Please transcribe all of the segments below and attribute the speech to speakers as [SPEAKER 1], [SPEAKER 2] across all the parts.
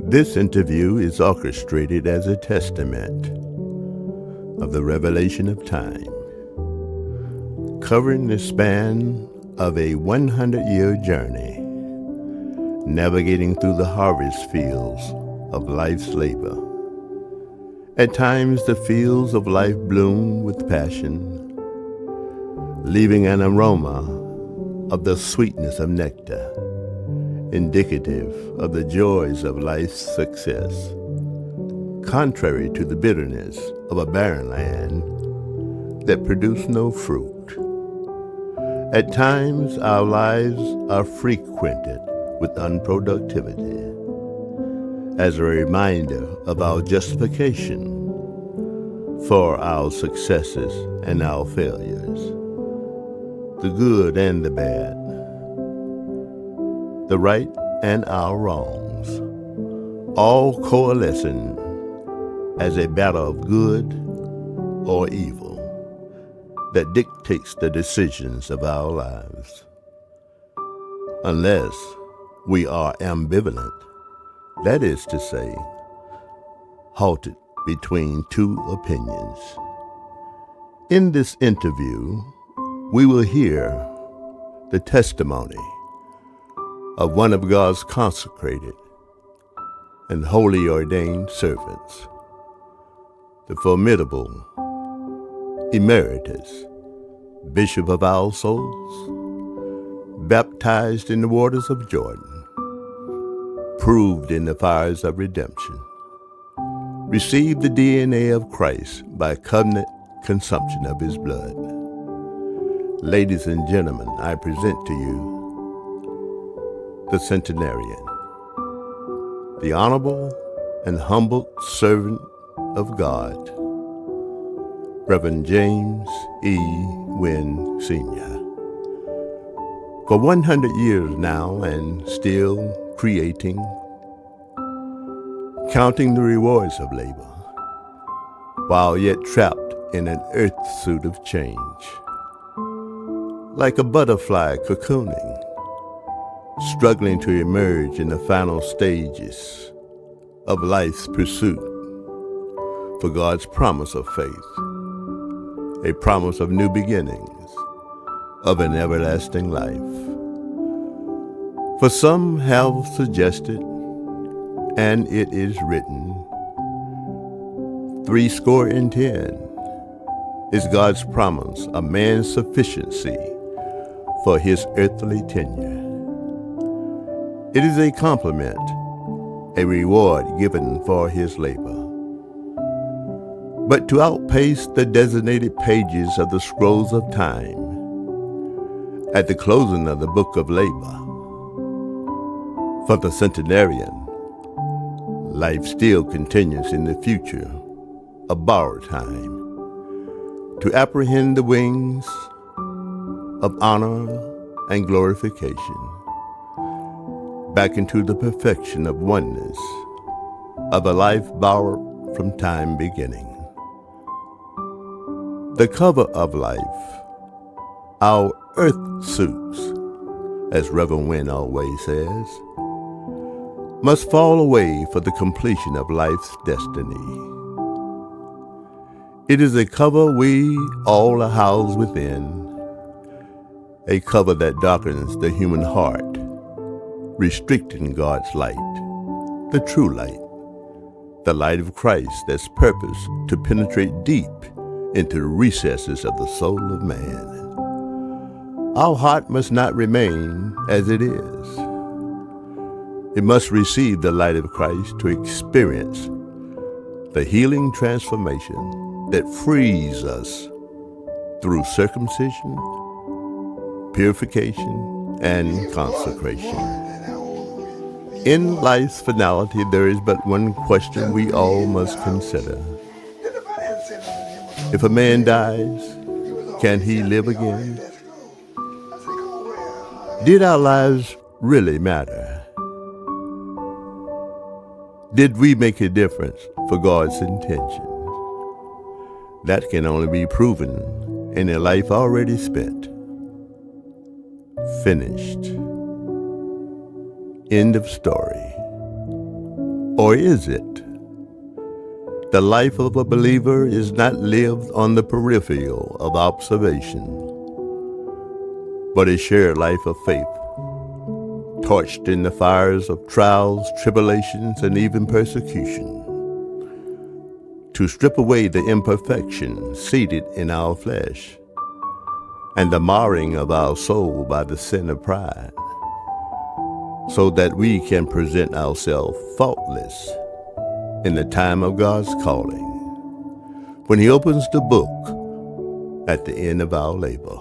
[SPEAKER 1] This interview is orchestrated as a testament of the revelation of time, covering the span of a 100-year journey, navigating through the harvest fields of life's labor. At times, the fields of life bloom with passion, leaving an aroma of the sweetness of nectar, indicative of the joys of life's success, contrary to the bitterness of a barren land that produces no fruit. At times, our lives are frequented with unproductivity, as a reminder of our justification for our successes and our failures, the good and the bad, the right and our wrongs, all coalescing as a battle of good or evil that dictates the decisions of our lives. Unless we are ambivalent, that is to say, halted between two opinions. In this interview, we will hear the testimony of one of God's consecrated and holy ordained servants, the formidable Emeritus Bishop of our souls, baptized in the waters of Jordan, proved in the fires of redemption, received the DNA of Christ by covenant consumption of his blood. Ladies and gentlemen, I present to you the Centenarian, the honorable and humble servant of God, Reverend James E. Wynn Sr. For 100 years now and still creating, counting the rewards of labor, while yet trapped in an earth suit of change, like a butterfly cocooning, struggling to emerge in the final stages of life's pursuit for God's promise of faith, a promise of new beginnings, of an everlasting life. For some have suggested, and it is written, 70 is God's promise of man's sufficiency for his earthly tenure. It is a compliment, a reward given for his labor. But to outpace the designated pages of the scrolls of time, at the closing of the book of labor, for the centenarian, life still continues in the future of borrowed time, to apprehend the wings of honor and glorification, back into the perfection of oneness of a life borrowed from time beginning. The cover of life, our earth suits, as Reverend Wynn always says, must fall away for the completion of life's destiny. It is a cover we all are housed within, a cover that darkens the human heart, restricting God's light, the true light, the light of Christ that's purposed to penetrate deep into the recesses of the soul of man. Our heart must not remain as it is. It must receive the light of Christ to experience the healing transformation that frees us through circumcision, purification, and consecration. In life's finality, there is but one question we all must consider. If a man dies, can he live again? Did our lives really matter? Did we make a difference for God's intentions? That can only be proven in a life already spent, finished. End of story. Or is it? The life of a believer is not lived on the peripheral of observation, but a shared life of faith, torched in the fires of trials, tribulations, and even persecution, to strip away the imperfection seated in our flesh and the marring of our soul by the sin of pride, so that we can present ourselves faultless in the time of God's calling, when He opens the book at the end of our labor.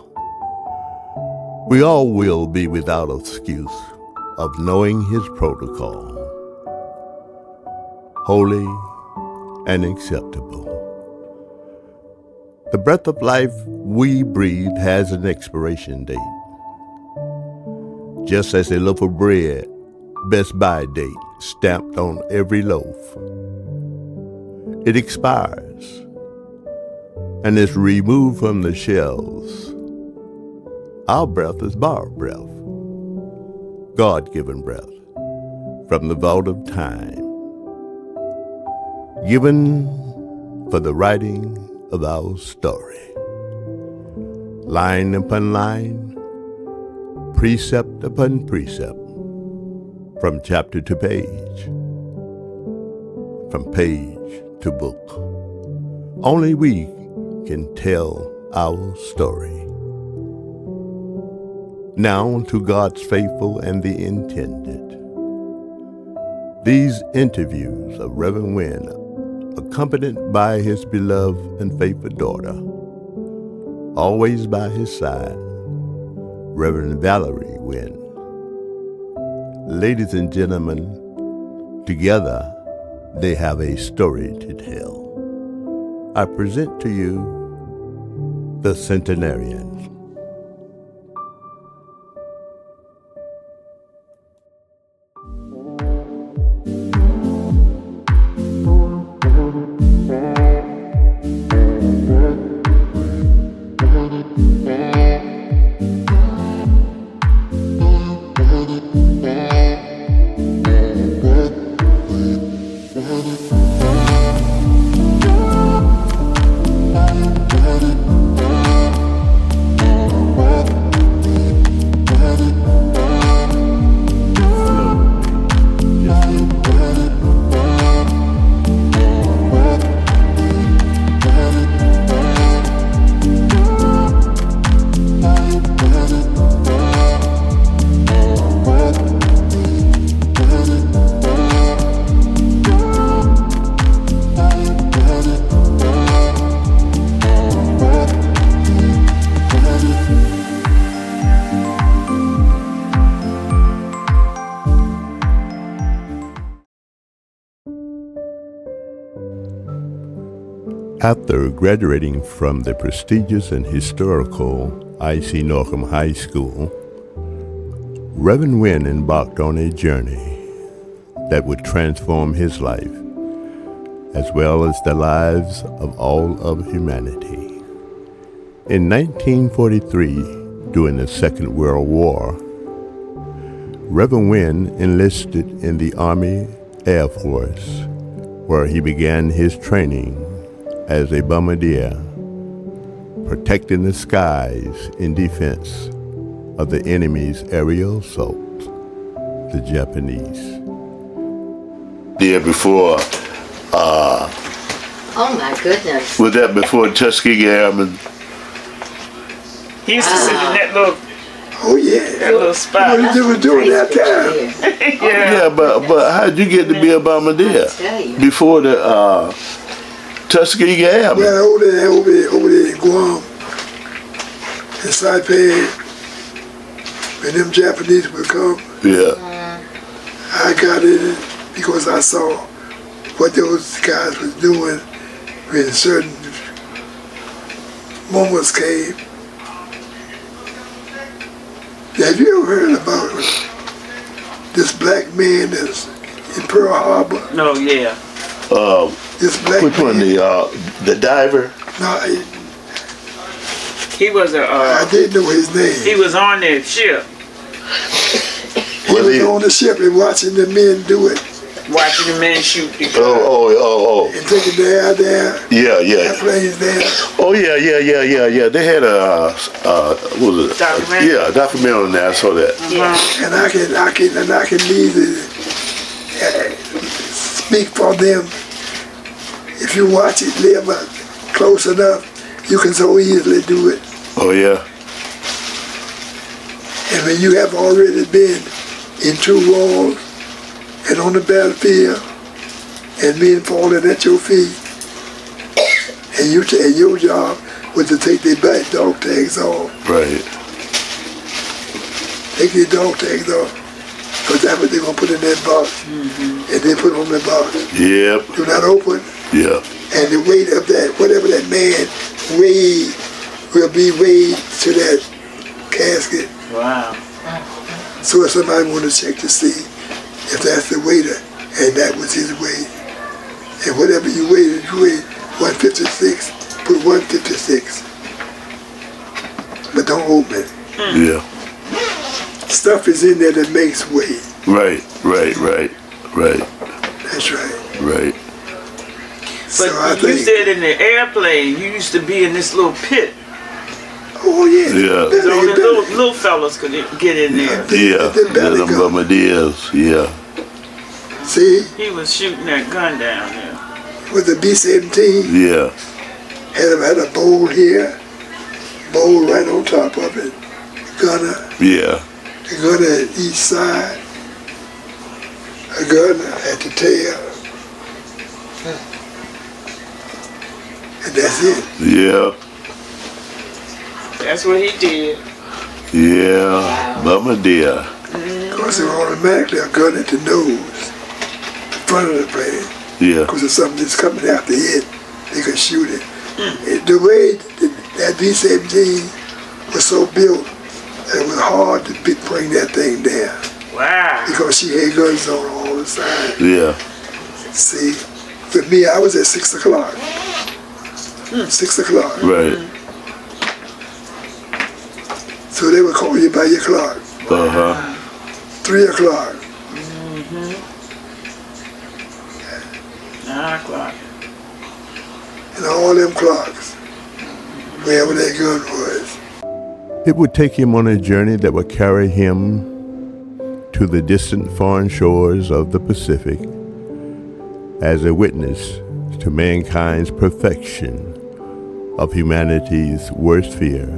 [SPEAKER 1] We all will be without excuse of knowing His protocol, holy and acceptable. The breath of life we breathe has an expiration date, just as a loaf of bread, best by date, stamped on every loaf. It expires and is removed from the shelves. Our breath is borrowed breath, God-given breath from the vault of time, given for the writing of our story. Line upon line, precept upon precept, from chapter to page, from page to book. Only we can tell our story. Now to God's faithful and the intended. These interviews of Reverend Wynn, accompanied by his beloved and faithful daughter, always by his side, Reverend Valerie Wynn. Ladies and gentlemen, together they have a story to tell. I present to you the Centenarians. After graduating from the prestigious and historical I.C. Norcom High School, Reverend Wynn embarked on a journey that would transform his life, as well as the lives of all of humanity. In 1943, during the Second World War, Reverend Wynn enlisted in the Army Air Force, where he began his training as a bombardier, protecting the skies in defense of the enemy's aerial assault, the Japanese.
[SPEAKER 2] There before,
[SPEAKER 3] oh my goodness.
[SPEAKER 2] was that before Tuskegee Airmen?
[SPEAKER 4] He used to sit in that little,
[SPEAKER 5] Oh yeah.
[SPEAKER 4] that little spot.
[SPEAKER 5] What you was doing that time?
[SPEAKER 2] Yeah, but how'd you get to be a bombardier
[SPEAKER 3] I tell you.
[SPEAKER 2] before the Tuskegee Airmen?
[SPEAKER 5] Well, over there in Guam, in Saipan, when them Japanese would come,
[SPEAKER 2] Yeah.
[SPEAKER 5] I got in it because I saw what those guys was doing when certain moments came. Have you ever heard about this black man that's in Pearl Harbor?
[SPEAKER 4] No, yeah.
[SPEAKER 5] This black
[SPEAKER 2] Which one?
[SPEAKER 5] man.
[SPEAKER 2] The diver?
[SPEAKER 5] No,
[SPEAKER 4] He was
[SPEAKER 5] I didn't know his
[SPEAKER 4] he
[SPEAKER 5] name.
[SPEAKER 4] was on that ship.
[SPEAKER 5] He was on the ship and watching the men do it.
[SPEAKER 4] Watching the men shoot the gun.
[SPEAKER 2] Oh.
[SPEAKER 5] And taking their
[SPEAKER 2] Yeah.
[SPEAKER 5] airplanes there.
[SPEAKER 2] Oh, yeah. They had a, what was it?
[SPEAKER 4] Documentary?
[SPEAKER 2] Yeah, a documentary on that. I saw that.
[SPEAKER 5] And I can easily speak for them. If you watch it, live close enough, you can so easily do it.
[SPEAKER 2] Oh, yeah.
[SPEAKER 5] And when you have already been in two wars and on the battlefield, and men falling at your feet, and your job was to take their back dog tags off.
[SPEAKER 2] Right.
[SPEAKER 5] Take their dog tags off, because that's what they're going to put in that box. And they put on the box.
[SPEAKER 2] Yep.
[SPEAKER 5] Do not open.
[SPEAKER 2] Yeah.
[SPEAKER 5] And the weight of that, whatever that man weighed, will be weighed to that casket.
[SPEAKER 4] Wow.
[SPEAKER 5] So if somebody want to check to see if that's the weight, and that was his weight, and whatever you weighed, if you weighed 156, put 156. But don't open it.
[SPEAKER 2] Yeah.
[SPEAKER 5] Stuff is in there that makes weight.
[SPEAKER 2] Right.
[SPEAKER 5] That's right.
[SPEAKER 2] Right.
[SPEAKER 5] So
[SPEAKER 4] But
[SPEAKER 5] I
[SPEAKER 4] you
[SPEAKER 5] think,
[SPEAKER 4] said in the airplane, you used to be in this little pit.
[SPEAKER 5] oh yeah.
[SPEAKER 2] Yeah.
[SPEAKER 4] So only little fellas could get in there.
[SPEAKER 2] Yeah.
[SPEAKER 5] The belly
[SPEAKER 2] Them
[SPEAKER 5] gun.
[SPEAKER 2] bombardiers. Yeah.
[SPEAKER 5] See,
[SPEAKER 4] He was shooting that gun down there.
[SPEAKER 5] with the B-17,
[SPEAKER 2] Yeah.
[SPEAKER 5] had a bowl here, bowl right on top of it, gunner,
[SPEAKER 2] Yeah.
[SPEAKER 5] the gunner at each side, a gunner at the tail, and that's it.
[SPEAKER 2] Yeah.
[SPEAKER 4] That's what he did.
[SPEAKER 2] Yeah. Bombardier.
[SPEAKER 5] Because they're automatically a gun at the nose, the front of the plane.
[SPEAKER 2] Yeah.
[SPEAKER 5] Because if something that's coming after it, they can shoot it. And the way that B-17 was so built, it was hard to bring that thing down.
[SPEAKER 4] Wow.
[SPEAKER 5] Because she had guns on all the sides.
[SPEAKER 2] Yeah.
[SPEAKER 5] See, with me, I was at 6 o'clock. 6 o'clock.
[SPEAKER 2] Right.
[SPEAKER 5] So they would call you by your clock. 3 o'clock.
[SPEAKER 4] 9 o'clock.
[SPEAKER 5] And all them clocks, wherever that gun was.
[SPEAKER 1] It would take him on a journey that would carry him to the distant foreign shores of the Pacific as a witness to mankind's perfection of humanity's worst fear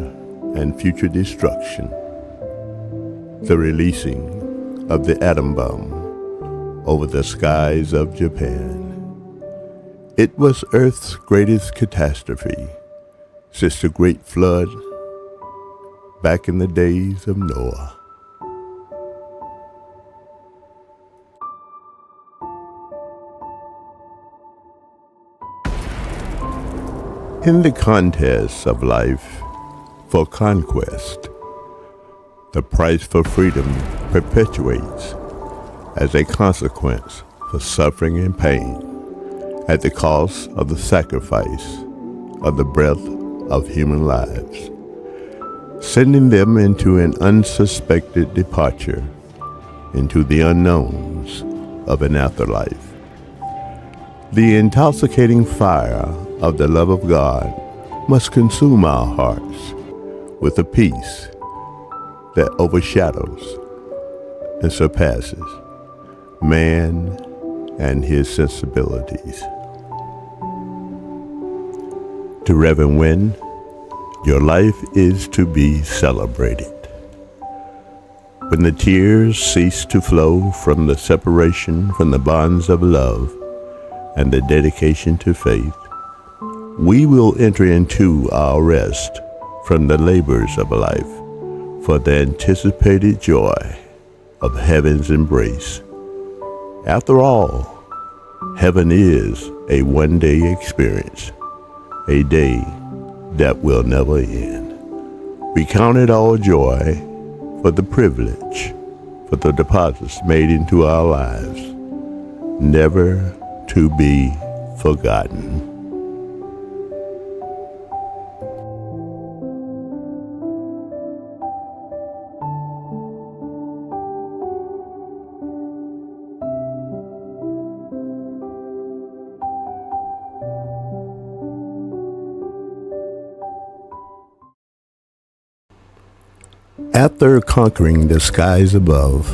[SPEAKER 1] and future destruction, the releasing of the atom bomb over the skies of Japan. It was Earth's greatest catastrophe since the Great Flood back in the days of Noah. In the contest of life for conquest, the price for freedom perpetuates as a consequence for suffering and pain at the cost of the sacrifice of the breath of human lives, sending them into an unsuspected departure into the unknowns of an afterlife. The intoxicating fire of the love of God must consume our hearts with a peace that overshadows and surpasses man and his sensibilities. To Reverend Wynn, your life is to be celebrated. When the tears cease to flow from the separation from the bonds of love and the dedication to faith, we will enter into our rest from the labors of life for the anticipated joy of heaven's embrace. After all, heaven is a one-day experience, a day that will never end. We count it all joy for the privilege, for the deposits made into our lives, never to be forgotten. After conquering the skies above,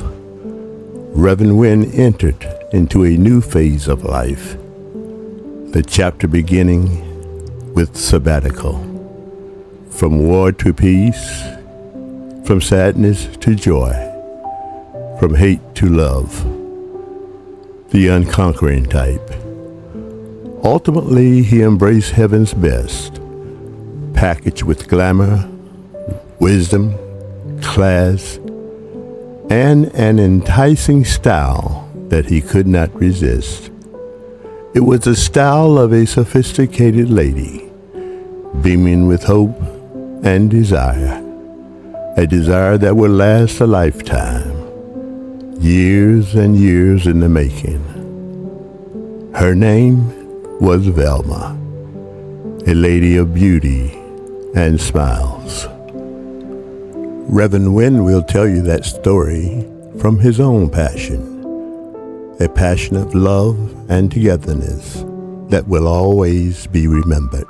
[SPEAKER 1] Reverend Wynn entered into a new phase of life, the chapter beginning with sabbatical. From war to peace, from sadness to joy, from hate to love, the unconquering type. Ultimately, he embraced heaven's best, packaged with glamour, wisdom, class, and an enticing style that he could not resist. It was the style of a sophisticated lady, beaming with hope and desire, a desire that would last a lifetime, years and years in the making. Her name was Velma, a lady of beauty and smiles. Reverend Wynn will tell you that story from his own passion, a passion of love and togetherness that will always be remembered.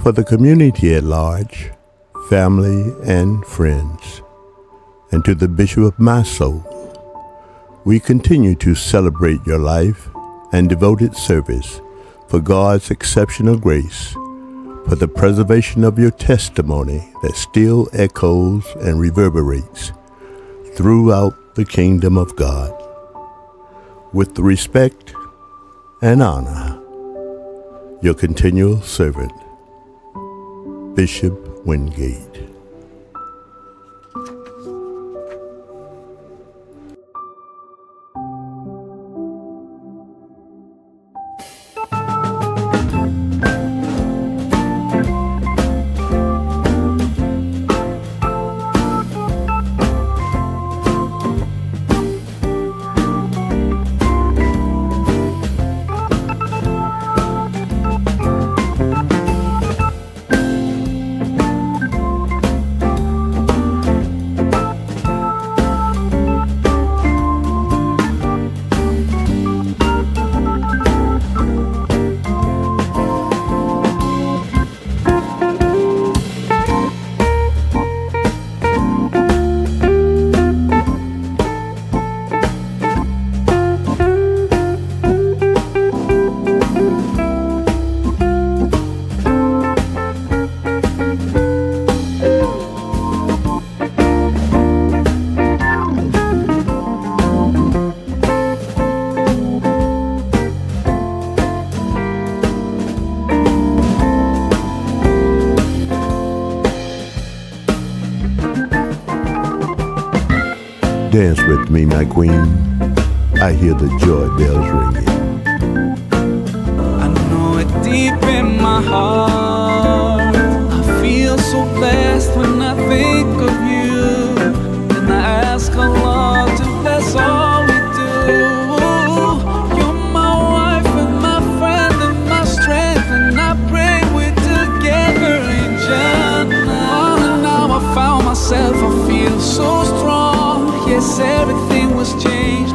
[SPEAKER 1] For the community at large, family and friends, and to the Bishop of my soul, we continue to celebrate your life and devoted service for God's exceptional grace, for the preservation of your testimony that still echoes and reverberates throughout the kingdom of God. With respect and honor, your continual servant, Bishop Wingate. Dance with me, my queen. I hear the joy bells ringing.
[SPEAKER 3] I know it deep in my heart. I feel so blessed when I think of you. And I ask Allah to bless all we do. You're my wife and my friend and my strength, and I pray we're together in Jannah. And now I found myself, I feel so strong. Yes, everything was changed.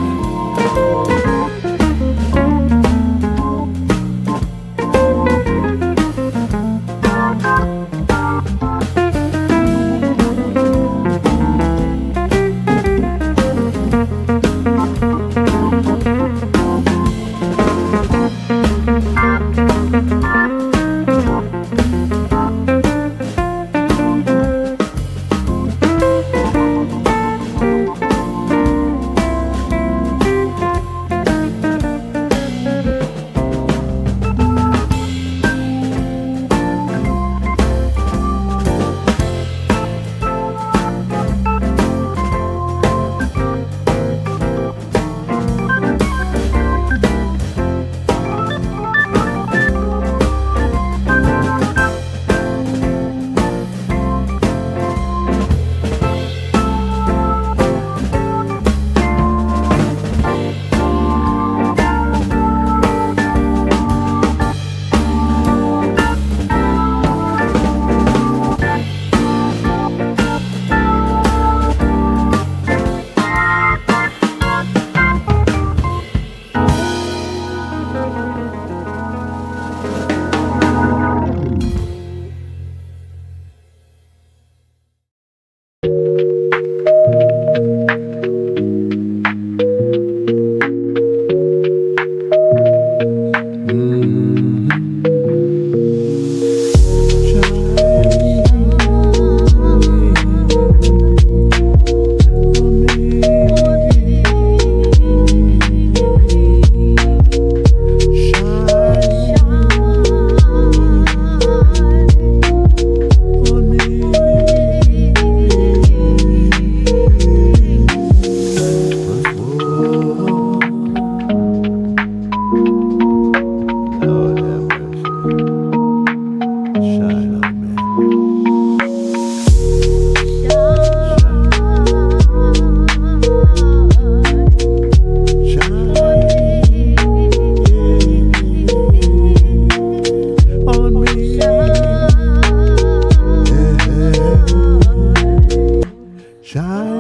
[SPEAKER 1] Shine